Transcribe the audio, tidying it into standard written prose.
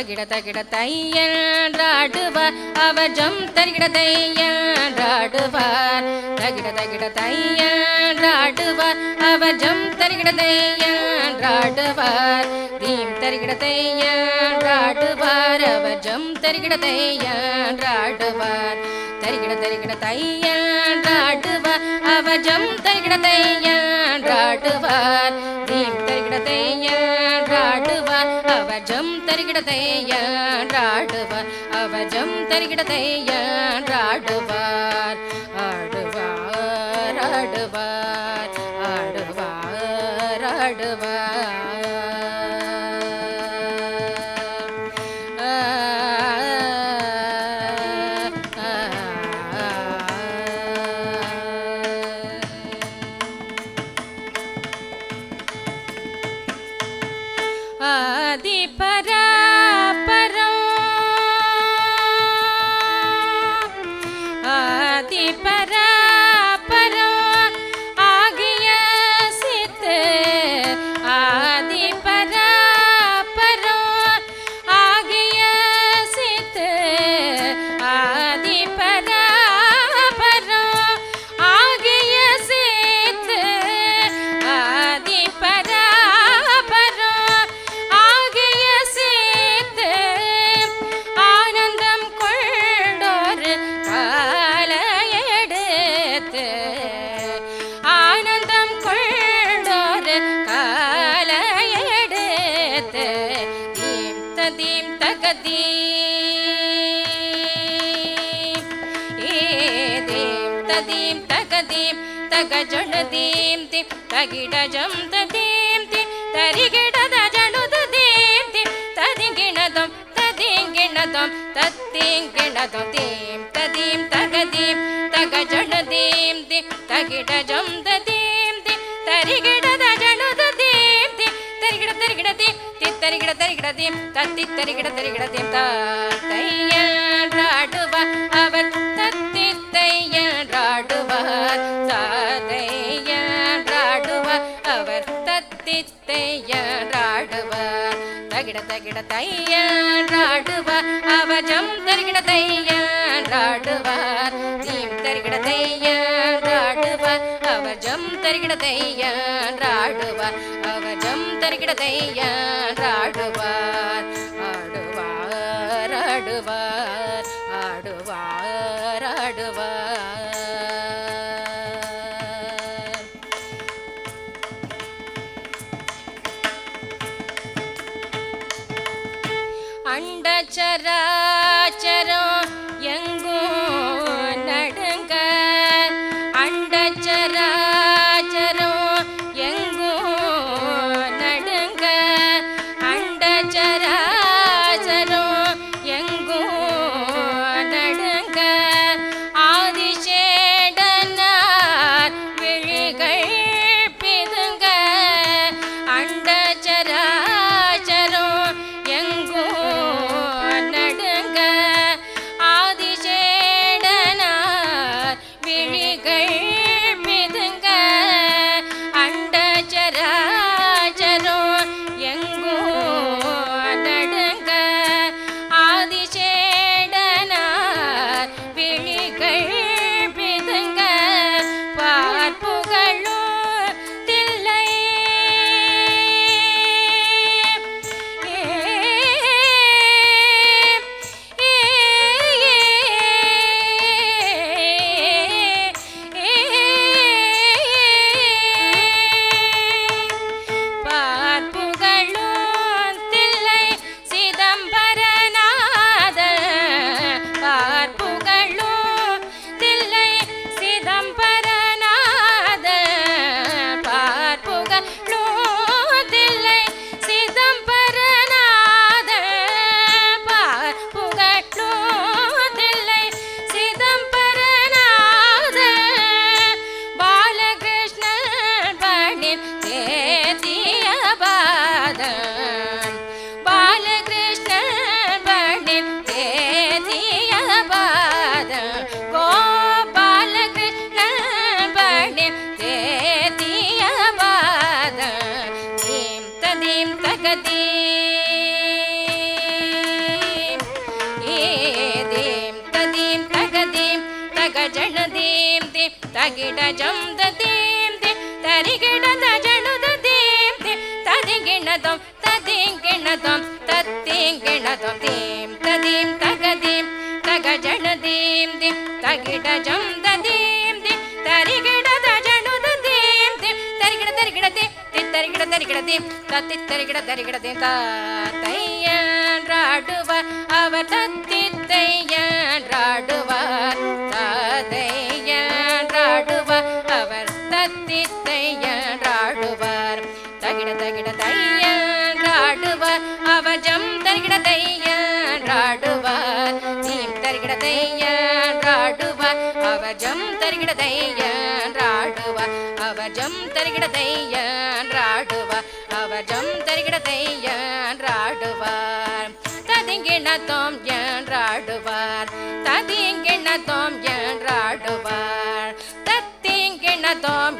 தகிட தகிட தையன்றாடுவார் அவர் ஜம் தரிகிட தையன்றாடுவார் தகிட தகிட தையன்றாடுவார் அவர் ஜம் தரிகிட தையன்றாடுவார் தீம் தரிகிட தையன்றாடுவார் அவர் ஜம் தரிகிட தையன்றாடுவார் தரிகிட தரிகிட தையன்றாடுவார் அவர் ஜம் தரிகிட தையன்றாடுவார் தீம் தரிகிட தையன்றாடுவார் அவர் ஜம் தரிகிட தையன்றாடுவார் அவர் ஜம் தரிகிட தையன்றாடுவார் ஆடுவார் ஆடுவார் ஆடுவார் ஆடுவார் தகஜணதீம் திம் தகிடஜம் ததீம் தி தரிகிடத ஜணுததீம் தி ததிங்கிணதம் ததிங்கிணதம் தத்திங்கிணதம் தீம் ததீம் தகதீம் தகஜணதீம் தி தகிடஜம் ததீம் தி தரிகிடத ஜணுததீம் தி தரிகிட தரிகிடதீம் தி தரிகிட தரிகிடதீம் தத்தி தரிகிட தரிகிடதீம் தையன்றாடுவ அவர் தத்தி தையன்றாடுவார் அவர் தத்தித்தையன்றாடுவார் தகிட தகிட தையன்றாடுவார் அவர் ஜம் தரிகிட தையன்றாடுவார் தீம் தரிகிட தையன்றாடுவார் அவர் ஜம் தரிகிட தையன்றாடுவார் அவர் ஜம் தரிகிட தையன்றாடுவார் ஆடுவார் ஆடுவார் ஆடுவார் ஆடுவார் அண்டச்சராச்சரம் எங்கும் நடுங்க அண்டச்சராச்சரம் எங்கும் நடுங்க அண்டச்சராச்சரம் எங்கும் நடுங்க ஆதிசேடனார் விழிகள் பிதுங்க அண்டச்சராச்சரம் எங்கும் நடு தகிட ஜம் ததீம் தி தரிகிட தஜனு ததீம் தி ததிகிணதம் ததிங்கிணதம் தத்திங்கிணதம் தீம் ததீம் தகதீம் தகஜனதீம் தி தகிட ஜம் ததீம் தி தரிகிட தஜனு ததீம் தி தரிகிட தரிகிட தி தரிகிட தரிகிட தி தத்தி தரிகிட தரிகிட தி தாத்தையன்றாடுவார் அவர் தத்தித்தையன்றாடுவார் தாதையன்றாடுவார் அவர் தத்தித்தையன்றாடுவார் தகிட தகிட தையன்றாடுவார் அவர் ஜம் தரிகிட தையன்றாடுவார் தீம் தரிகிட தையன்றாடுவார் அவர் ஜம் தரிகிட தையன்றாடுவார் அவர் ஜம் தரிகிட தையன்றாடுவார் அவர் ஜம் தரிகிட தையன்றாடுவார் ததிங்கிணதோம் என்றாடுவார் ததிங்கிணதோம் என்றாடுவார் தத்திங்கிணதோம்